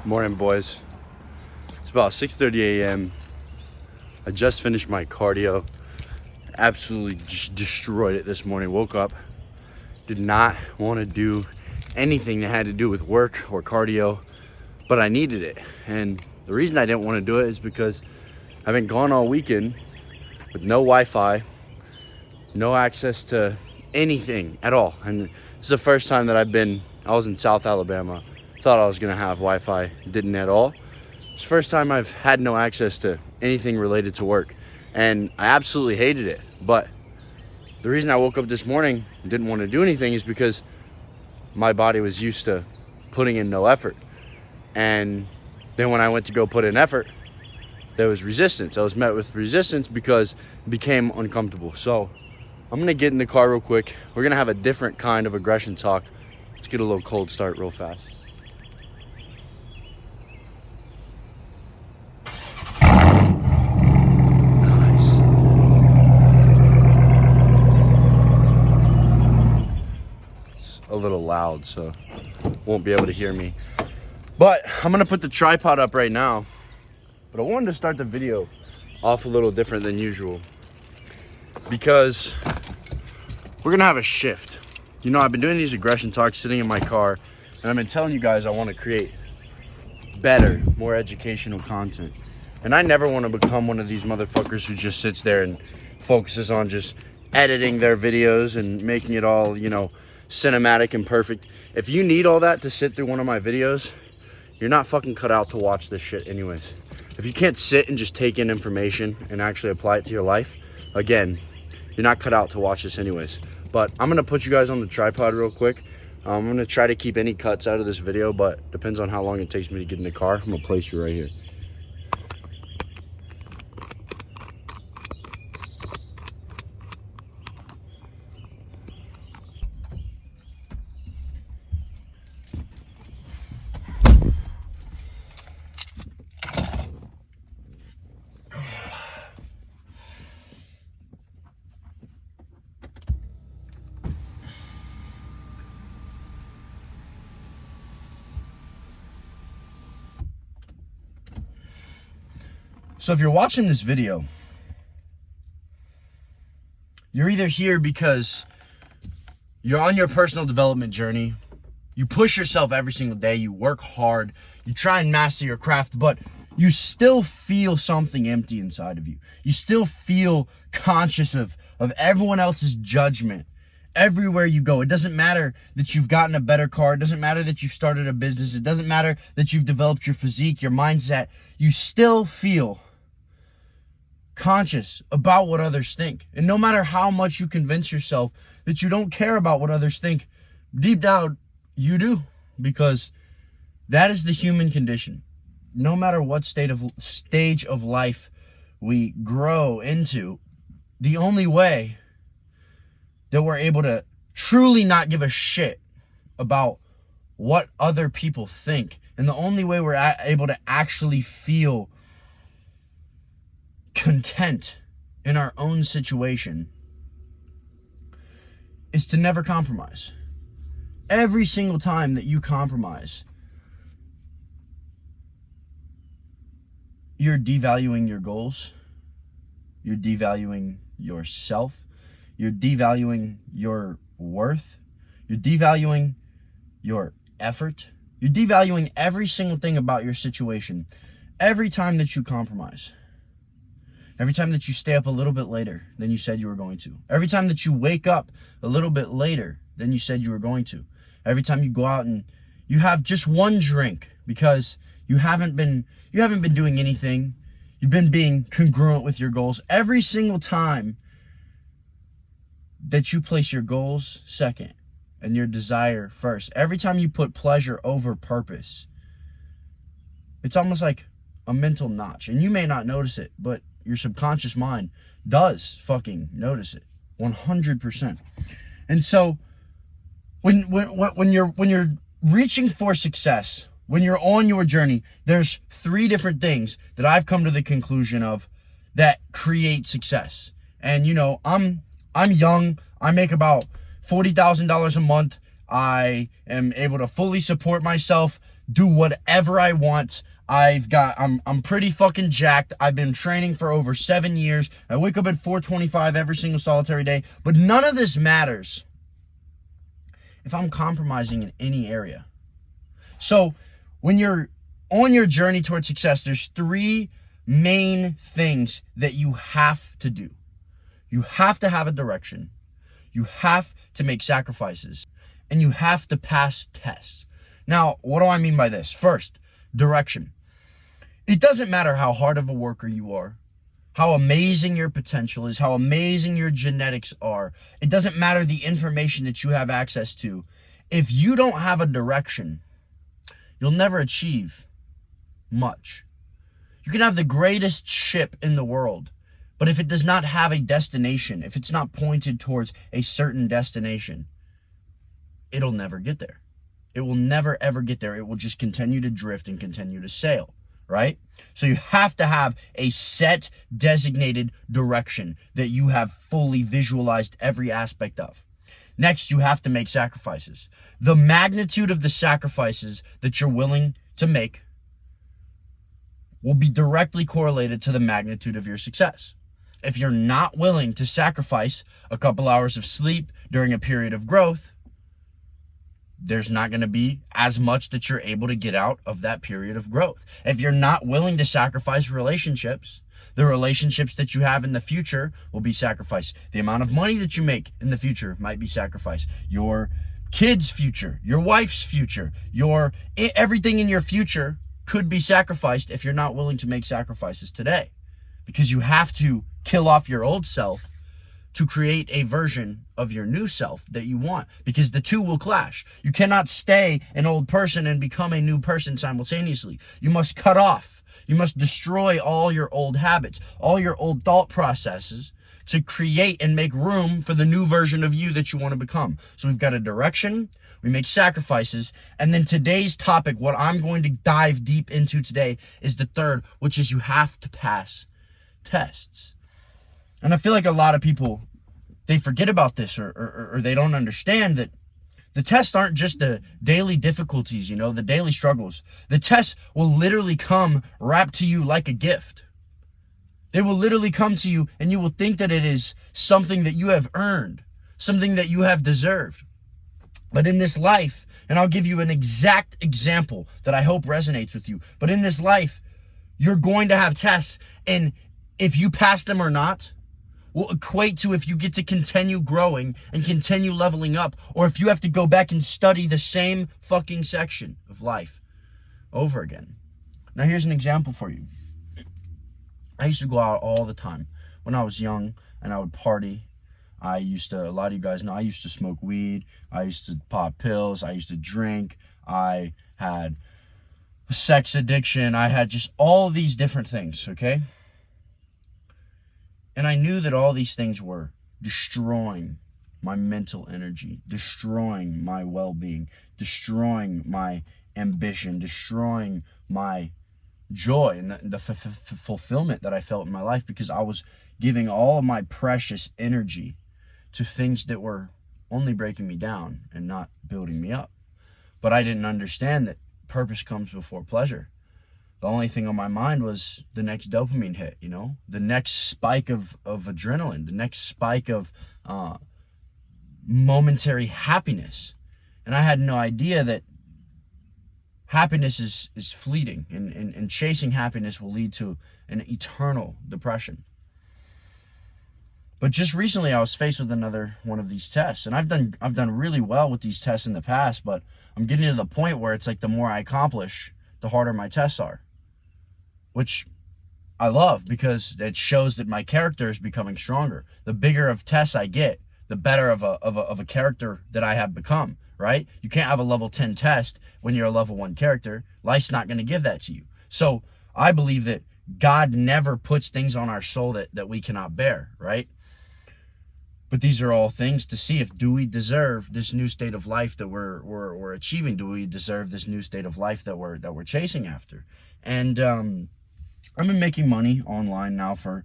Morning, boys. It's about 6:30 a.m. I just finished my cardio. Absolutely just destroyed it this morning. Woke up, did not want to do anything that had to do with work or cardio, but I needed it. And the reason I didn't want to do it is because I've been gone all weekend with no Wi-Fi, no access to anything at all. And this is the first time that I was in South Alabama. Thought I was gonna have Wi-Fi, didn't at all. It's the first time I've had no access to anything related to work, and I absolutely hated it. But the reason I woke up this morning and didn't want to do anything is because my body was used to putting in no effort. And then when I went to go put in effort, there was resistance. I was met with resistance because it became uncomfortable. So I'm gonna get in the car real quick. We're gonna have a different kind of aggression talk. Let's get a little cold start real fast. A little loud, so won't be able to hear me. But I'm gonna put the tripod up right now. But I wanted to start the video off a little different than usual because we're gonna have a shift. You know, I've been doing these aggression talks sitting in my car, and I've been telling you guys I want to create better, more educational content. And I never want to become one of these motherfuckers who just sits there and focuses on just editing their videos and making it all, you know, cinematic and perfect. If you need all that to sit through one of my videos, you're not fucking cut out to watch this shit anyways. If you can't sit and just take in information and actually apply it to your life, again, you're not cut out to watch this anyways. But I'm gonna put you guys on the tripod real quick. I'm gonna try to keep any cuts out of this video, but depends on how long it takes me to get in the car. I'm gonna place you right here. So if you're watching this video, you're either here because you're on your personal development journey, you push yourself every single day, you work hard, you try and master your craft, but you still feel something empty inside of you. You still feel conscious of everyone else's judgment everywhere you go. It doesn't matter that you've gotten a better car. It doesn't matter that you've started a business. It doesn't matter that you've developed your physique, your mindset. You still feel conscious about what others think. And no matter how much you convince yourself that you don't care about what others think, deep down you do, because that is the human condition. No matter what stage of life we grow into, the only way that we're able to truly not give a shit about what other people think, and the only way we're able to actually feel content in our own situation, is to never compromise. Every single time that you compromise, you're devaluing your goals, you're devaluing yourself, you're devaluing your worth, you're devaluing your effort, you're devaluing every single thing about your situation every time that you compromise. Every time that you stay up a little bit later than you said you were going to. Every time that you wake up a little bit later than you said you were going to. Every time you go out and you have just one drink because you haven't been doing anything. You've been being congruent with your goals. Every single time that you place your goals second and your desire first. Every time you put pleasure over purpose. It's almost like a mental notch. And you may not notice it, but your subconscious mind does fucking notice it 100%. And so when you're reaching for success, when you're on your journey, there's 3 different things that I've come to the conclusion of that create success. And you know, I'm young. I make about $40,000 a month. I am able to fully support myself do whatever I want. I'm pretty fucking jacked. I've been training for over 7 years. I wake up at 4:25 every single solitary day. But none of this matters if I'm compromising in any area. So when you're on your journey towards success, there's 3 main things that you have to do. You have to have a direction. You have to make sacrifices. And you have to pass tests. Now, what do I mean by this? First, direction. It doesn't matter how hard of a worker you are, how amazing your potential is, how amazing your genetics are. It doesn't matter the information that you have access to. If you don't have a direction, you'll never achieve much. You can have the greatest ship in the world, but if it does not have a destination, if it's not pointed towards a certain destination, it'll never get there. It will never, ever get there. It will just continue to drift and continue to sail, right? So you have to have a set, designated direction that you have fully visualized every aspect of. Next, you have to make sacrifices. The magnitude of the sacrifices that you're willing to make will be directly correlated to the magnitude of your success. If you're not willing to sacrifice a couple hours of sleep during a period of growth, there's not going to be as much that you're able to get out of that period of growth. If you're not willing to sacrifice relationships, the relationships that you have in the future will be sacrificed. The amount of money that you make in the future might be sacrificed. Your kids' future, your wife's future, everything in your future could be sacrificed if you're not willing to make sacrifices today. Because you have to kill off your old self to create a version of your new self that you want, because the two will clash. You cannot stay an old person and become a new person simultaneously. You must cut off. You must destroy all your old habits, all your old thought processes to create and make room for the new version of you that you want to become. So we've got a direction, we make sacrifices, and then today's topic, what I'm going to dive deep into today, is the third, which is you have to pass tests. And I feel like a lot of people, they forget about this or they don't understand that the tests aren't just the daily difficulties, the daily struggles. The tests will literally come wrapped to you like a gift. They will literally come to you and you will think that it is something that you have earned, something that you have deserved. But in this life, and I'll give you an exact example that I hope resonates with you, but in this life, you're going to have tests, and if you pass them or not, will equate to if you get to continue growing and continue leveling up, or if you have to go back and study the same fucking section of life over again. Now here's an example for you. I used to go out all the time when I was young, and I would party. A lot of you guys know, I used to smoke weed. I used to pop pills. I used to drink. I had a sex addiction. I had just all these different things, okay? And I knew that all these things were destroying my mental energy, destroying my well-being, destroying my ambition, destroying my joy and the fulfillment that I felt in my life, because I was giving all of my precious energy to things that were only breaking me down and not building me up. But I didn't understand that purpose comes before pleasure. The only thing on my mind was the next dopamine hit, the next spike of adrenaline, the next spike of momentary happiness. And I had no idea that happiness is fleeting, and chasing happiness will lead to an eternal depression. But just recently I was faced with another one of these tests, and I've done really well with these tests in the past, but I'm getting to the point where it's like the more I accomplish, the harder my tests are. Which I love, because it shows that my character is becoming stronger. The bigger of tests I get, the better of a character that I have become, right? You can't have a level 10 test when you're a level 1 character. Life's not going to give that to you. So I believe that God never puts things on our soul that we cannot bear, right? But these are all things to see do we deserve this new state of life that we're achieving? Do we deserve this new state of life that we're chasing after? And I've been making money online now for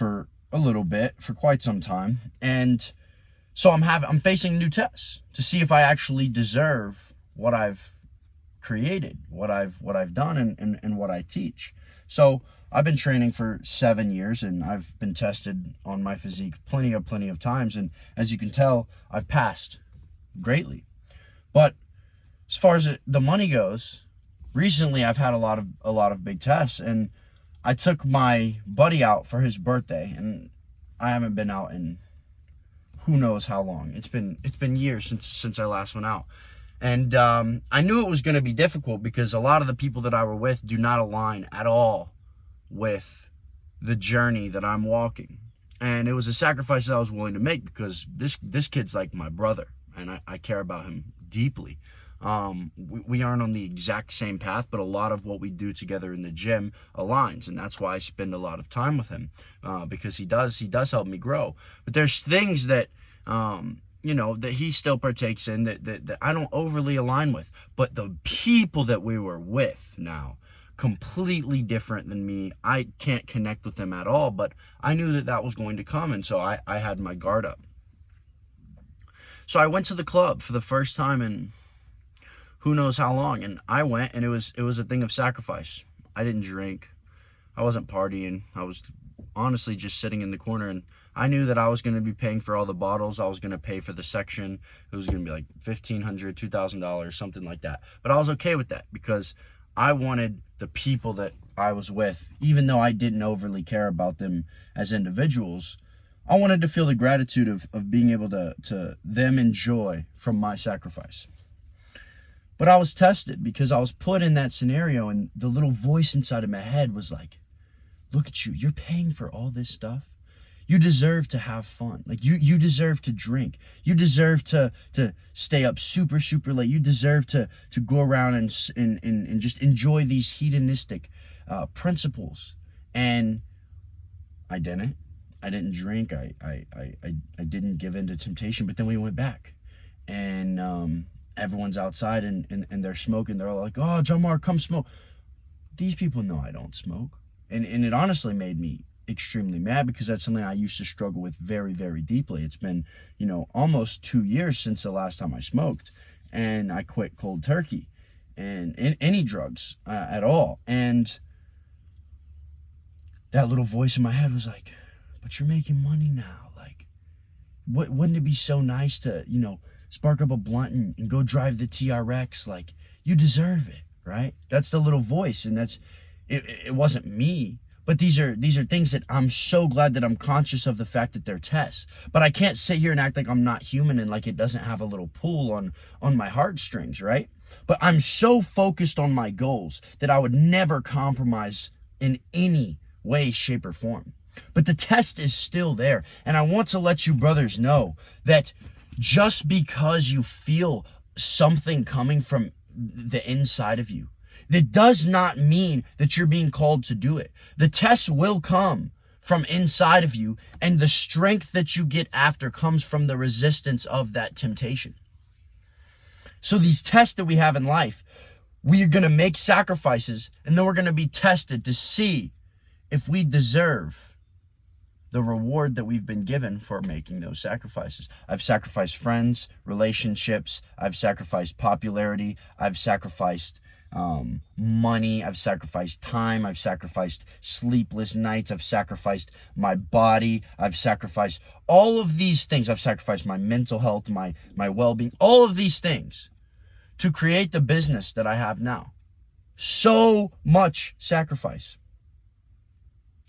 a little bit, for quite some time, and so I'm facing new tests to see if I actually deserve what I've created, what I've done, and what I teach. So I've been training for 7 years, and I've been tested on my physique plenty of times, and as you can tell, I've passed greatly. But as far as the money goes, recently I've had a lot of big tests, and I took my buddy out for his birthday, and I haven't been out in who knows how long. It's been years since I last went out. And I knew it was going to be difficult because a lot of the people that I were with do not align at all with the journey that I'm walking. And it was a sacrifice that I was willing to make because this kid's like my brother, and I care about him deeply. We aren't on the exact same path, but a lot of what we do together in the gym aligns, and that's why I spend a lot of time with him, because he does help me grow. But there's things that that he still partakes in that I don't overly align with. But the people that we were with now, completely different than me. I can't connect with them at all, but I knew that was going to come, and so I had my guard up. So I went to the club for the first time in who knows how long, and I went, and it was a thing of sacrifice. I didn't drink. I wasn't partying. I was honestly just sitting in the corner, and I knew that I was going to be paying for all the bottles. I was going to pay for the section. It was going to be like $1,500, $2,000, something like that. But I was okay with that because I wanted the people that I was with, even though I didn't overly care about them as individuals, I wanted to feel the gratitude of being able to them enjoy from my sacrifice. But I was tested because I was put in that scenario, and the little voice inside of my head was like, look at you, you're paying for all this stuff. You deserve to have fun. Like you deserve to drink. You deserve to stay up super late. You deserve to go around and just enjoy these hedonistic principles. And I didn't. I didn't drink. I didn't give in to temptation. But then we went back, and everyone's outside and they're smoking. They're all like, "Oh, John Mark, come smoke." These people know I don't smoke, and it honestly made me extremely mad because that's something I used to struggle with very deeply. It's been almost 2 years since the last time I smoked, and I quit cold turkey and any drugs at all. And that little voice in my head was like, but you're making money now. Like, wouldn't it be so nice to spark up a blunt and go drive the TRX? Like, you deserve it, right? That's the little voice, and it wasn't me. But these are things that I'm so glad that I'm conscious of the fact that they're tests. But I can't sit here and act like I'm not human and like it doesn't have a little pull on my heartstrings, right? But I'm so focused on my goals that I would never compromise in any way, shape, or form. But the test is still there. And I want to let you brothers know that just because you feel something coming from the inside of you, that does not mean that you're being called to do it. The test will come from inside of you, and the strength that you get after comes from the resistance of that temptation. So these tests that we have in life, we are going to make sacrifices, and then we're going to be tested to see if we deserve the reward that we've been given for making those sacrifices. I've sacrificed friends, relationships. I've sacrificed popularity. I've sacrificed money. I've sacrificed time. I've sacrificed sleepless nights. I've sacrificed my body. I've sacrificed all of these things. I've sacrificed my mental health, my well-being, all of these things to create the business that I have now. So much sacrifice.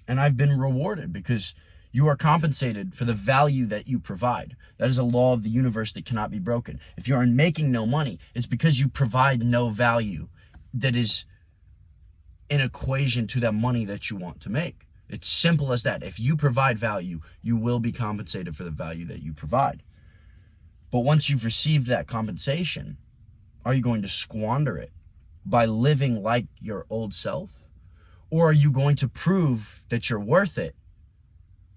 And I've been rewarded because you are compensated for the value that you provide. That is a law of the universe that cannot be broken. If you are making no money, it's because you provide no value that is in equation to that money that you want to make. It's simple as that. If you provide value, you will be compensated for the value that you provide. But once you've received that compensation, are you going to squander it by living like your old self? Or are you going to prove that you're worth it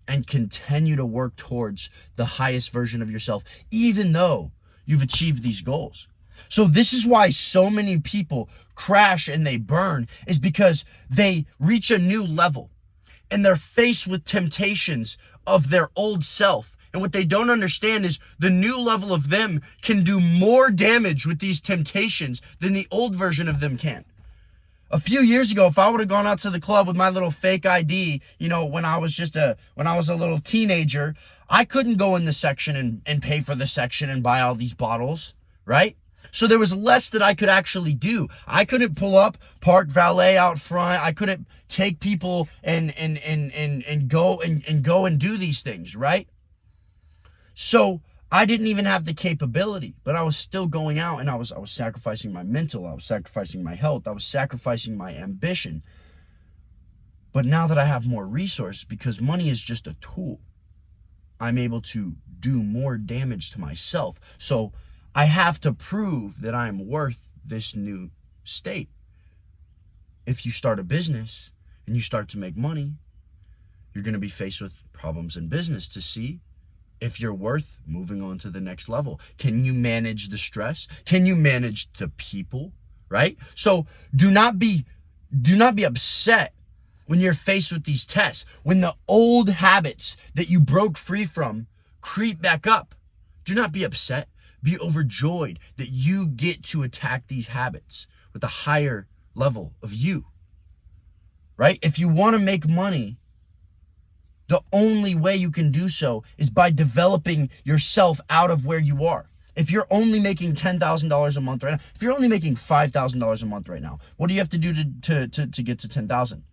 and continue to work towards the highest version of yourself, even though you've achieved these goals? So this is why so many people crash and they burn, is because they reach a new level and they're faced with temptations of their old self. And what they don't understand is the new level of them can do more damage with these temptations than the old version of them can. A few years ago, if I would have gone out to the club with my little fake ID, when I was a little teenager, I couldn't go in the section and pay for the section and buy all these bottles, right? So there was less that I could actually do. I couldn't pull up, park valet out front. I couldn't take people and go and do these things, right? So I didn't even have the capability, but I was still going out, and I was sacrificing my mental, I was sacrificing my health, I was sacrificing my ambition. But now that I have more resources, because money is just a tool, I'm able to do more damage to myself. So I have to prove that I'm worth this new state. If you start a business and you start to make money, you're going to be faced with problems in business to see if you're worth moving on to the next level. Can you manage the stress? Can you manage the people, right? So do not be upset when you're faced with these tests, when the old habits that you broke free from creep back up. Do not be upset. Be overjoyed that you get to attack these habits with a higher level of you, right? If you want to make money, the only way you can do so is by developing yourself out of where you are. If you're only making $10,000 a month right now, if you're only making $5,000 a month right now, what do you have to do to get to 10,000?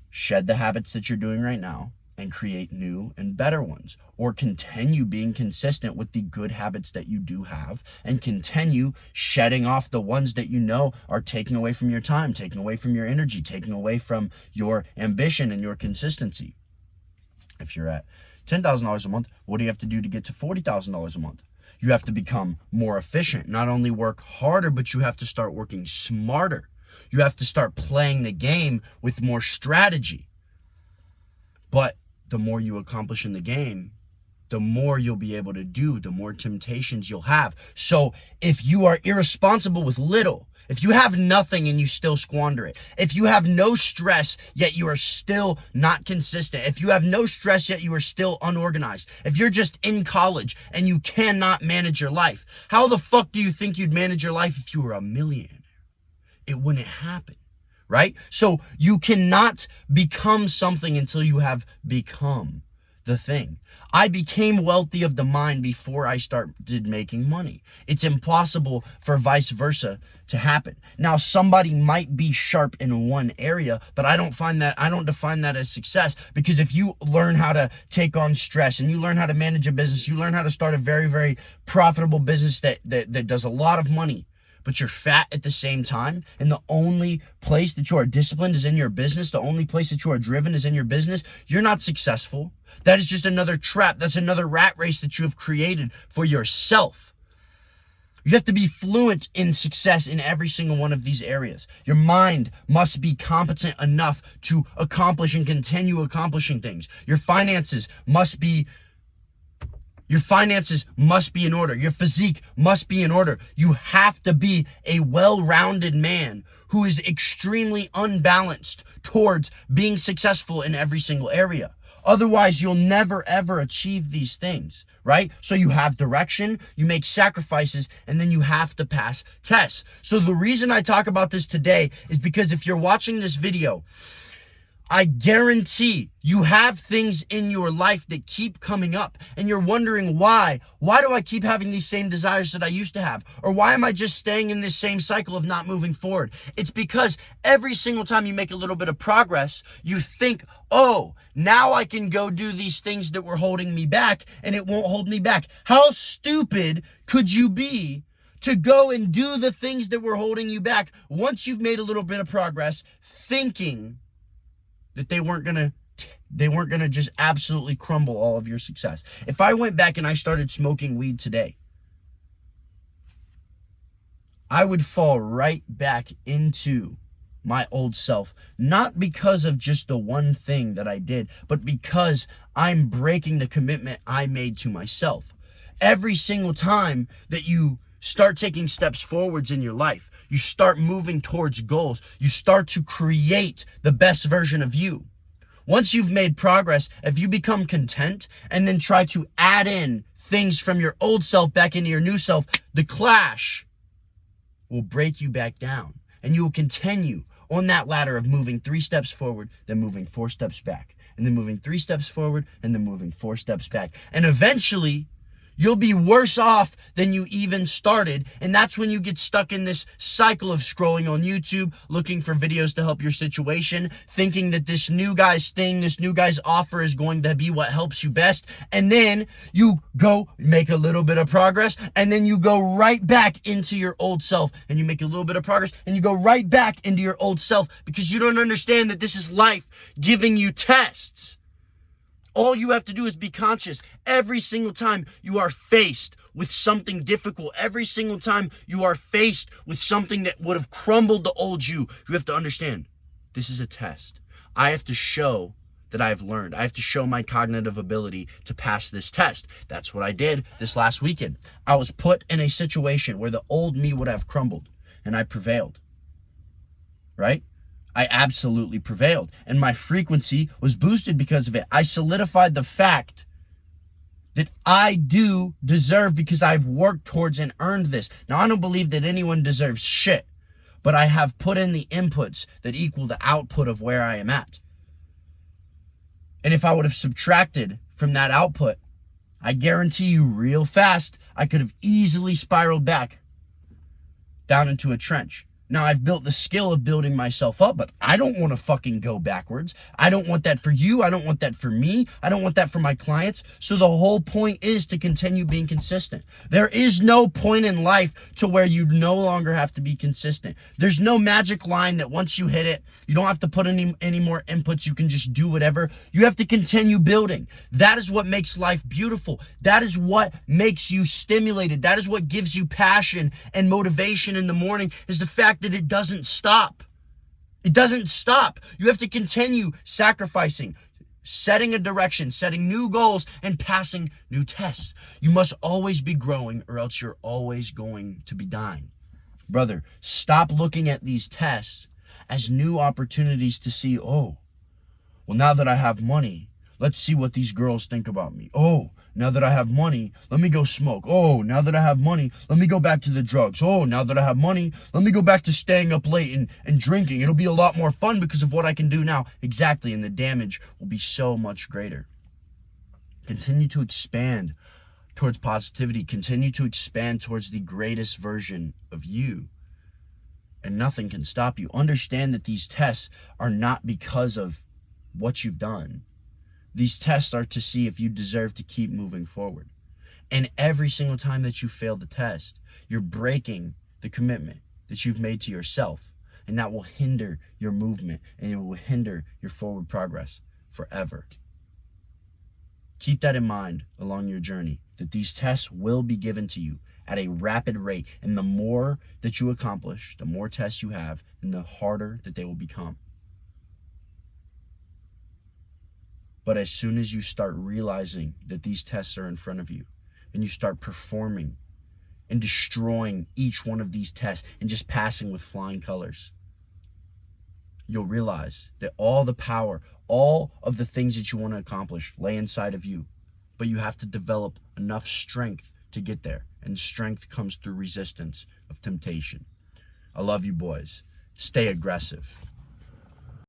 Shed the habits that you're doing right now and create new and better ones, or continue being consistent with the good habits that you do have and continue shedding off the ones that you know are taking away from your time, taking away from your energy, taking away from your ambition and your consistency. If you're at $10,000 a month, what do you have to do to get to $40,000 a month? You have to become more efficient, not only work harder, but you have to start working smarter. You have to start playing the game with more strategy. But the more you accomplish in the game, the more you'll be able to do, the more temptations you'll have. So if you are irresponsible with little, if you have nothing and you still squander it, if you have no stress yet you are still not consistent, if you have no stress yet you are still unorganized, if you're just in college and you cannot manage your life, how the fuck do you think you'd manage your life if you were a millionaire? It wouldn't happen, right? So you cannot become something until you have become the thing. I became wealthy of the mind before I started making money. It's impossible for vice versa to happen. Now, somebody might be sharp in one area, but I don't define that as success, because if you learn how to take on stress and you learn how to manage a business, you learn how to start a very, very profitable business that does a lot of money, but you're fat at the same time, and the only place that you are disciplined is in your business, the only place that you are driven is in your business, you're not successful. That is just another trap. That's another rat race that you have created for yourself. You have to be fluent in success in every single one of these areas. Your mind must be competent enough to accomplish and continue accomplishing things. Your finances must be in order. Your physique must be in order. You have to be a well-rounded man who is extremely unbalanced towards being successful in every single area. Otherwise, you'll never, ever achieve these things, right? So you have direction, you make sacrifices, and then you have to pass tests. So the reason I talk about this today is because if you're watching this video, I guarantee you have things in your life that keep coming up and you're wondering why. Why do I keep having these same desires that I used to have? Or why am I just staying in this same cycle of not moving forward? It's because every single time you make a little bit of progress, you think, oh, now I can go do these things that were holding me back and it won't hold me back. How stupid could you be to go and do the things that were holding you back once you've made a little bit of progress, thinking that they weren't gonna just absolutely crumble all of your success? If I went back and I started smoking weed today, I would fall right back into my old self, not because of just the one thing that I did, but because I'm breaking the commitment I made to myself. Every single time that you start taking steps forwards in your life, you start moving towards goals, you start to create the best version of you. Once you've made progress, if you become content and then try to add in things from your old self back into your new self, the clash will break you back down. And you will continue on that ladder of moving 3 steps forward, then moving 4 steps back, and then moving 3 steps forward, and then moving 4 steps back. And eventually, you'll be worse off than you even started. And that's when you get stuck in this cycle of scrolling on YouTube, looking for videos to help your situation, thinking that this new guy's thing, this new guy's offer is going to be what helps you best. And then you go make a little bit of progress, and then you go right back into your old self, and you make a little bit of progress, and you go right back into your old self, because you don't understand that this is life giving you tests. All you have to do is be conscious. Every single time you are faced with something difficult, every single time you are faced with something that would have crumbled the old you have to understand, this is a test. I have to show that I have learned. I have to show my cognitive ability to pass this test. That's what I did this last weekend. I was put in a situation where the old me would have crumbled, and I prevailed. Right? I absolutely prevailed, and my frequency was boosted because of it. I solidified the fact that I do deserve, because I've worked towards and earned this. Now, I don't believe that anyone deserves shit, but I have put in the inputs that equal the output of where I am at. And if I would have subtracted from that output, I guarantee you real fast, I could have easily spiraled back down into a trench. Now, I've built the skill of building myself up, but I don't want to fucking go backwards. I don't want that for you. I don't want that for me. I don't want that for my clients. So the whole point is to continue being consistent. There is no point in life to where you no longer have to be consistent. There's no magic line that once you hit it, you don't have to put any more inputs. You can just do whatever. You have to continue building. That is what makes life beautiful. That is what makes you stimulated. That is what gives you passion and motivation in the morning, is the fact that it doesn't stop. It doesn't stop. You have to continue sacrificing, setting a direction, setting new goals, and passing new tests. You must always be growing, or else you're always going to be dying. Brother, stop looking at these tests as new opportunities to see, oh, well, now that I have money, let's see what these girls think about me. Oh, now that I have money, let me go smoke. Oh, now that I have money, let me go back to the drugs. Oh, now that I have money, let me go back to staying up late and drinking. It'll be a lot more fun because of what I can do now. Exactly, and the damage will be so much greater. Continue to expand towards positivity. Continue to expand towards the greatest version of you. And nothing can stop you. Understand that these tests are not because of what you've done. These tests are to see if you deserve to keep moving forward. And every single time that you fail the test, you're breaking the commitment that you've made to yourself. And that will hinder your movement, and it will hinder your forward progress forever. Keep that in mind along your journey, that these tests will be given to you at a rapid rate. And the more that you accomplish, the more tests you have, and the harder that they will become. But as soon as you start realizing that these tests are in front of you, and you start performing and destroying each one of these tests and just passing with flying colors, you'll realize that all the power, all of the things that you want to accomplish lay inside of you. But you have to develop enough strength to get there. And strength comes through resistance of temptation. I love you, boys. Stay aggressive.